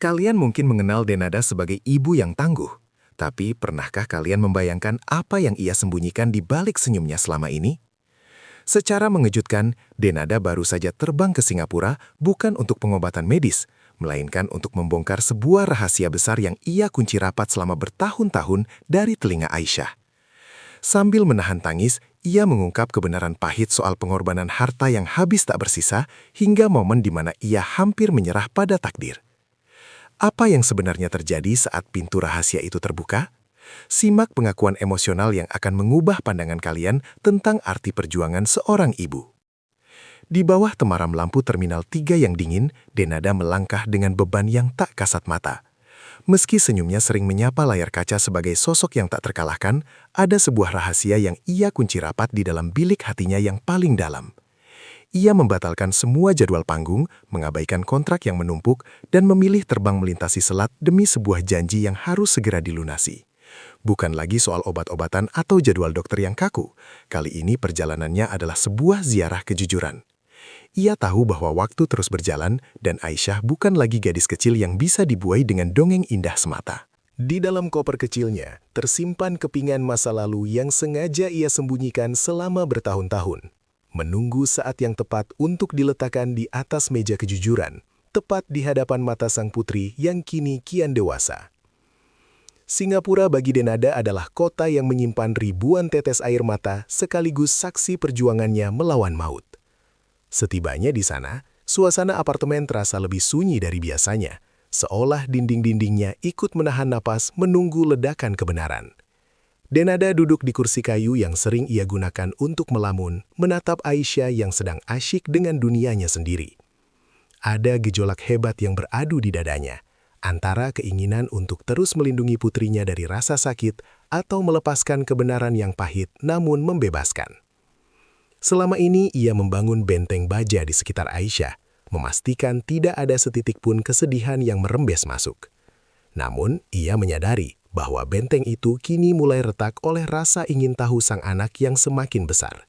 Kalian mungkin mengenal Denada sebagai ibu yang tangguh, tapi pernahkah kalian membayangkan apa yang ia sembunyikan di balik senyumnya selama ini? Secara mengejutkan, Denada baru saja terbang ke Singapura bukan untuk pengobatan medis, melainkan untuk membongkar sebuah rahasia besar yang ia kunci rapat selama bertahun-tahun dari telinga Aisyah. Sambil menahan tangis, ia mengungkap kebenaran pahit soal pengorbanan harta yang habis tak bersisa hingga momen di mana ia hampir menyerah pada takdir. Apa yang sebenarnya terjadi saat pintu rahasia itu terbuka? Simak pengakuan emosional yang akan mengubah pandangan kalian tentang arti perjuangan seorang ibu. Di bawah temaram lampu Terminal 3 yang dingin, Denada melangkah dengan beban yang tak kasat mata. Meski senyumnya sering menyapa layar kaca sebagai sosok yang tak terkalahkan, ada sebuah rahasia yang ia kunci rapat di dalam bilik hatinya yang paling dalam. Ia membatalkan semua jadwal panggung, mengabaikan kontrak yang menumpuk, dan memilih terbang melintasi selat demi sebuah janji yang harus segera dilunasi. Bukan lagi soal obat-obatan atau jadwal dokter yang kaku. Kali ini perjalanannya adalah sebuah ziarah kejujuran. Ia tahu bahwa waktu terus berjalan dan Aisyah bukan lagi gadis kecil yang bisa dibuai dengan dongeng indah semata. Di dalam koper kecilnya, tersimpan kepingan masa lalu yang sengaja ia sembunyikan selama bertahun-tahun. Menunggu saat yang tepat untuk diletakkan di atas meja kejujuran, tepat di hadapan mata sang putri yang kini kian dewasa. Singapura bagi Denada adalah kota yang menyimpan ribuan tetes air mata sekaligus saksi perjuangannya melawan maut. Setibanya di sana, suasana apartemen terasa lebih sunyi dari biasanya, seolah dinding-dindingnya ikut menahan napas menunggu ledakan kebenaran. Denada duduk di kursi kayu yang sering ia gunakan untuk melamun, menatap Aisyah yang sedang asyik dengan dunianya sendiri. Ada gejolak hebat yang beradu di dadanya, antara keinginan untuk terus melindungi putrinya dari rasa sakit atau melepaskan kebenaran yang pahit namun membebaskan. Selama ini ia membangun benteng baja di sekitar Aisyah, memastikan tidak ada setitik pun kesedihan yang merembes masuk. Namun, ia menyadari bahwa benteng itu kini mulai retak oleh rasa ingin tahu sang anak yang semakin besar.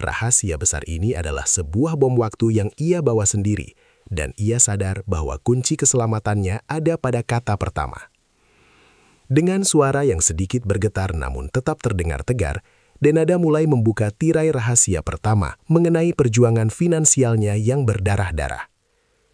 Rahasia besar ini adalah sebuah bom waktu yang ia bawa sendiri, dan ia sadar bahwa kunci keselamatannya ada pada kata pertama. Dengan suara yang sedikit bergetar namun tetap terdengar tegar, Denada mulai membuka tirai rahasia pertama mengenai perjuangan finansialnya yang berdarah-darah.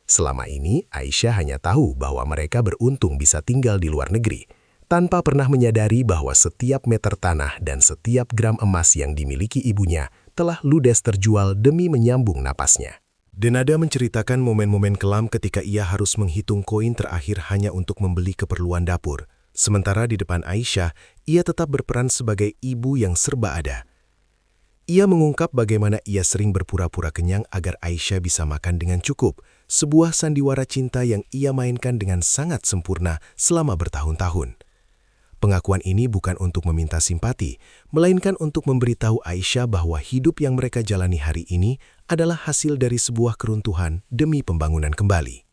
Selama ini, Aisyah hanya tahu bahwa mereka beruntung bisa tinggal di luar negeri, tanpa pernah menyadari bahwa setiap meter tanah dan setiap gram emas yang dimiliki ibunya telah ludes terjual demi menyambung napasnya. Denada menceritakan momen-momen kelam ketika ia harus menghitung koin terakhir hanya untuk membeli keperluan dapur. Sementara di depan Aisyah, ia tetap berperan sebagai ibu yang serba ada. Ia mengungkap bagaimana ia sering berpura-pura kenyang agar Aisyah bisa makan dengan cukup, sebuah sandiwara cinta yang ia mainkan dengan sangat sempurna selama bertahun-tahun. Pengakuan ini bukan untuk meminta simpati, melainkan untuk memberitahu Aisyah bahwa hidup yang mereka jalani hari ini adalah hasil dari sebuah keruntuhan demi pembangunan kembali.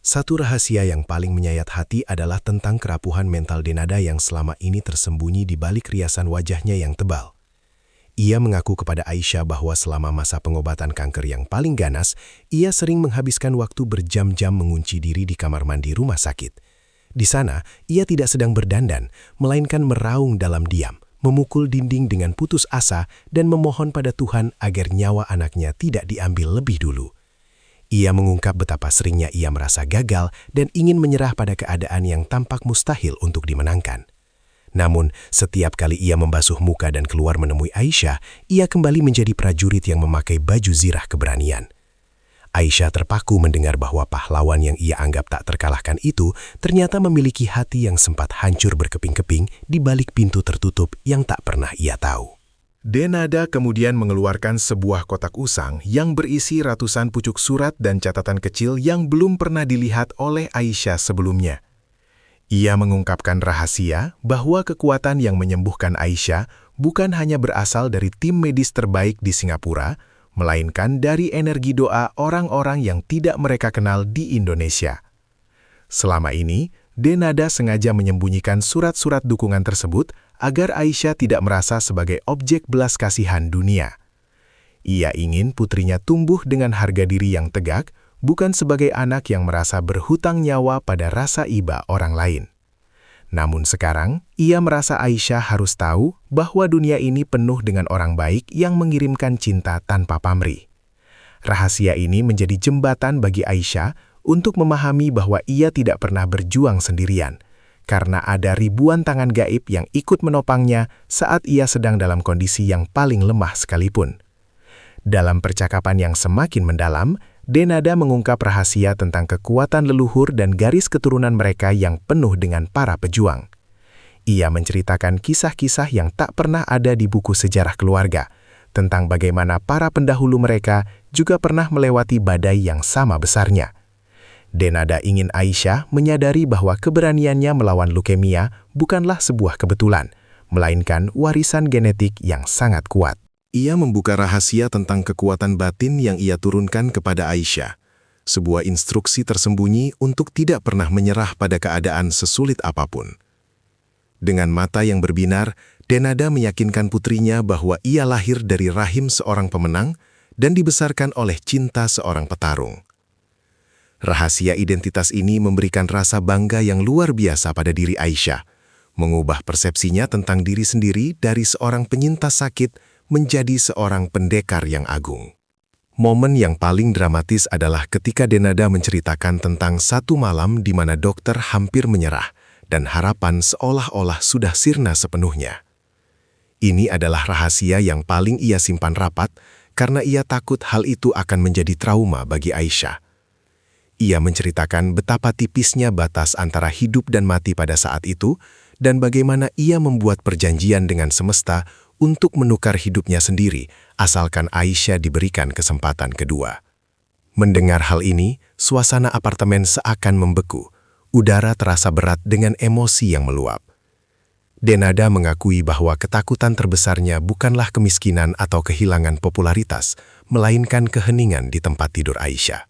Satu rahasia yang paling menyayat hati adalah tentang kerapuhan mental Denada yang selama ini tersembunyi di balik riasan wajahnya yang tebal. Ia mengaku kepada Aisyah bahwa selama masa pengobatan kanker yang paling ganas, ia sering menghabiskan waktu berjam-jam mengunci diri di kamar mandi rumah sakit. Di sana, ia tidak sedang berdandan, melainkan meraung dalam diam, memukul dinding dengan putus asa dan memohon pada Tuhan agar nyawa anaknya tidak diambil lebih dulu. Ia mengungkap betapa seringnya ia merasa gagal dan ingin menyerah pada keadaan yang tampak mustahil untuk dimenangkan. Namun, setiap kali ia membasuh muka dan keluar menemui Aisyah, ia kembali menjadi prajurit yang memakai baju zirah keberanian. Aisyah terpaku mendengar bahwa pahlawan yang ia anggap tak terkalahkan itu ternyata memiliki hati yang sempat hancur berkeping-keping di balik pintu tertutup yang tak pernah ia tahu. Denada kemudian mengeluarkan sebuah kotak usang yang berisi ratusan pucuk surat dan catatan kecil yang belum pernah dilihat oleh Aisyah sebelumnya. Ia mengungkapkan rahasia bahwa kekuatan yang menyembuhkan Aisyah bukan hanya berasal dari tim medis terbaik di Singapura, melainkan dari energi doa orang-orang yang tidak mereka kenal di Indonesia. Selama ini, Denada sengaja menyembunyikan surat-surat dukungan tersebut agar Aisyah tidak merasa sebagai objek belas kasihan dunia. Ia ingin putrinya tumbuh dengan harga diri yang tegak, bukan sebagai anak yang merasa berhutang nyawa pada rasa iba orang lain. Namun sekarang, ia merasa Aisyah harus tahu bahwa dunia ini penuh dengan orang baik yang mengirimkan cinta tanpa pamrih. Rahasia ini menjadi jembatan bagi Aisyah untuk memahami bahwa ia tidak pernah berjuang sendirian, karena ada ribuan tangan gaib yang ikut menopangnya saat ia sedang dalam kondisi yang paling lemah sekalipun. Dalam percakapan yang semakin mendalam, Denada mengungkap rahasia tentang kekuatan leluhur dan garis keturunan mereka yang penuh dengan para pejuang. Ia menceritakan kisah-kisah yang tak pernah ada di buku sejarah keluarga, tentang bagaimana para pendahulu mereka juga pernah melewati badai yang sama besarnya. Denada ingin Aisyah menyadari bahwa keberaniannya melawan leukemia bukanlah sebuah kebetulan, melainkan warisan genetik yang sangat kuat. Ia membuka rahasia tentang kekuatan batin yang ia turunkan kepada Aisyah, sebuah instruksi tersembunyi untuk tidak pernah menyerah pada keadaan sesulit apapun. Dengan mata yang berbinar, Denada meyakinkan putrinya bahwa ia lahir dari rahim seorang pemenang dan dibesarkan oleh cinta seorang petarung. Rahasia identitas ini memberikan rasa bangga yang luar biasa pada diri Aisyah, mengubah persepsinya tentang diri sendiri dari seorang penyintas sakit menjadi seorang pendekar yang agung. Momen yang paling dramatis adalah ketika Denada menceritakan tentang satu malam di mana dokter hampir menyerah dan harapan seolah-olah sudah sirna sepenuhnya. Ini adalah rahasia yang paling ia simpan rapat karena ia takut hal itu akan menjadi trauma bagi Aisyah. Ia menceritakan betapa tipisnya batas antara hidup dan mati pada saat itu dan bagaimana ia membuat perjanjian dengan semesta untuk menukar hidupnya sendiri, asalkan Aisyah diberikan kesempatan kedua. Mendengar hal ini, suasana apartemen seakan membeku. Udara terasa berat dengan emosi yang meluap. Denada mengakui bahwa ketakutan terbesarnya bukanlah kemiskinan atau kehilangan popularitas, melainkan keheningan di tempat tidur Aisyah.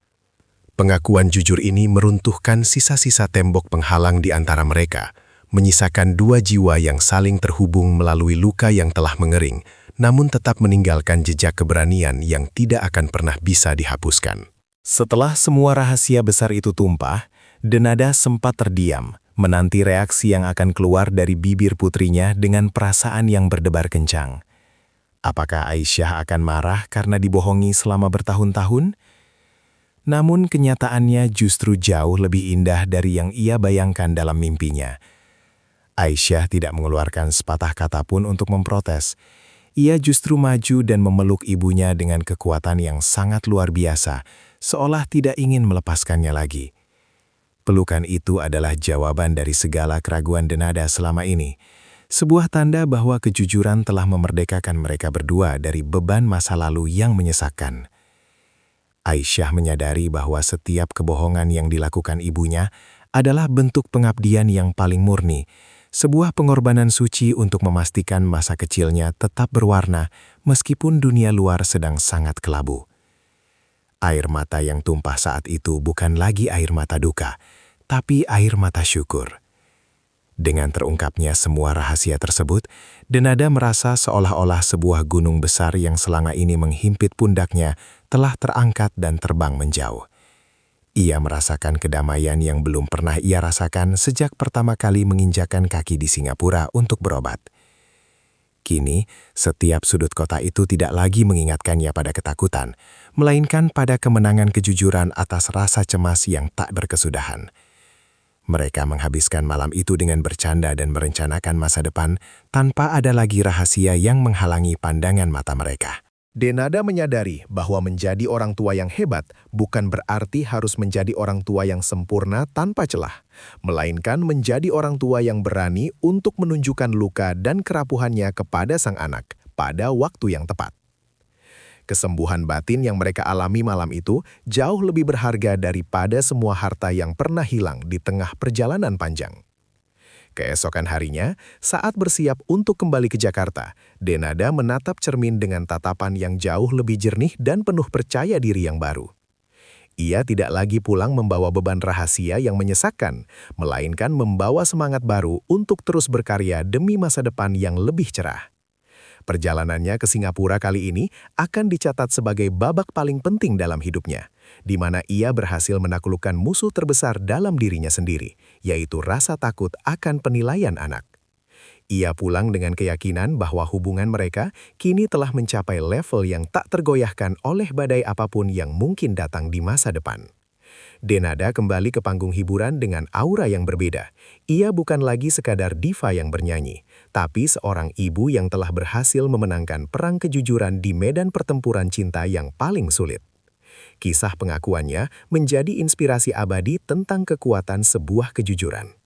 Pengakuan jujur ini meruntuhkan sisa-sisa tembok penghalang di antara mereka, menyisakan dua jiwa yang saling terhubung melalui luka yang telah mengering, namun tetap meninggalkan jejak keberanian yang tidak akan pernah bisa dihapuskan. Setelah semua rahasia besar itu tumpah, Denada sempat terdiam, menanti reaksi yang akan keluar dari bibir putrinya dengan perasaan yang berdebar kencang. Apakah Aisyah akan marah karena dibohongi selama bertahun-tahun? Namun kenyataannya justru jauh lebih indah dari yang ia bayangkan dalam mimpinya. Aisyah tidak mengeluarkan sepatah kata pun untuk memprotes. Ia justru maju dan memeluk ibunya dengan kekuatan yang sangat luar biasa, seolah tidak ingin melepaskannya lagi. Pelukan itu adalah jawaban dari segala keraguan Denada selama ini, sebuah tanda bahwa kejujuran telah memerdekakan mereka berdua dari beban masa lalu yang menyesakkan. Aisyah menyadari bahwa setiap kebohongan yang dilakukan ibunya adalah bentuk pengabdian yang paling murni, sebuah pengorbanan suci untuk memastikan masa kecilnya tetap berwarna meskipun dunia luar sedang sangat kelabu. Air mata yang tumpah saat itu bukan lagi air mata duka, tapi air mata syukur. Dengan terungkapnya semua rahasia tersebut, Denada merasa seolah-olah sebuah gunung besar yang selama ini menghimpit pundaknya telah terangkat dan terbang menjauh. Ia merasakan kedamaian yang belum pernah ia rasakan sejak pertama kali menginjakan kaki di Singapura untuk berobat. Kini, setiap sudut kota itu tidak lagi mengingatkannya pada ketakutan, melainkan pada kemenangan kejujuran atas rasa cemas yang tak berkesudahan. Mereka menghabiskan malam itu dengan bercanda dan merencanakan masa depan tanpa ada lagi rahasia yang menghalangi pandangan mata mereka. Denada menyadari bahwa menjadi orang tua yang hebat bukan berarti harus menjadi orang tua yang sempurna tanpa celah, melainkan menjadi orang tua yang berani untuk menunjukkan luka dan kerapuhannya kepada sang anak pada waktu yang tepat. Kesembuhan batin yang mereka alami malam itu jauh lebih berharga daripada semua harta yang pernah hilang di tengah perjalanan panjang. Keesokan harinya, saat bersiap untuk kembali ke Jakarta, Denada menatap cermin dengan tatapan yang jauh lebih jernih dan penuh percaya diri yang baru. Ia tidak lagi pulang membawa beban rahasia yang menyesakkan, melainkan membawa semangat baru untuk terus berkarya demi masa depan yang lebih cerah. Perjalanannya ke Singapura kali ini akan dicatat sebagai babak paling penting dalam hidupnya, di mana ia berhasil menaklukkan musuh terbesar dalam dirinya sendiri, yaitu rasa takut akan penilaian anak. Ia pulang dengan keyakinan bahwa hubungan mereka kini telah mencapai level yang tak tergoyahkan oleh badai apapun yang mungkin datang di masa depan. Denada kembali ke panggung hiburan dengan aura yang berbeda. Ia bukan lagi sekadar diva yang bernyanyi, tapi seorang ibu yang telah berhasil memenangkan perang kejujuran di medan pertempuran cinta yang paling sulit. Kisah pengakuannya menjadi inspirasi abadi tentang kekuatan sebuah kejujuran.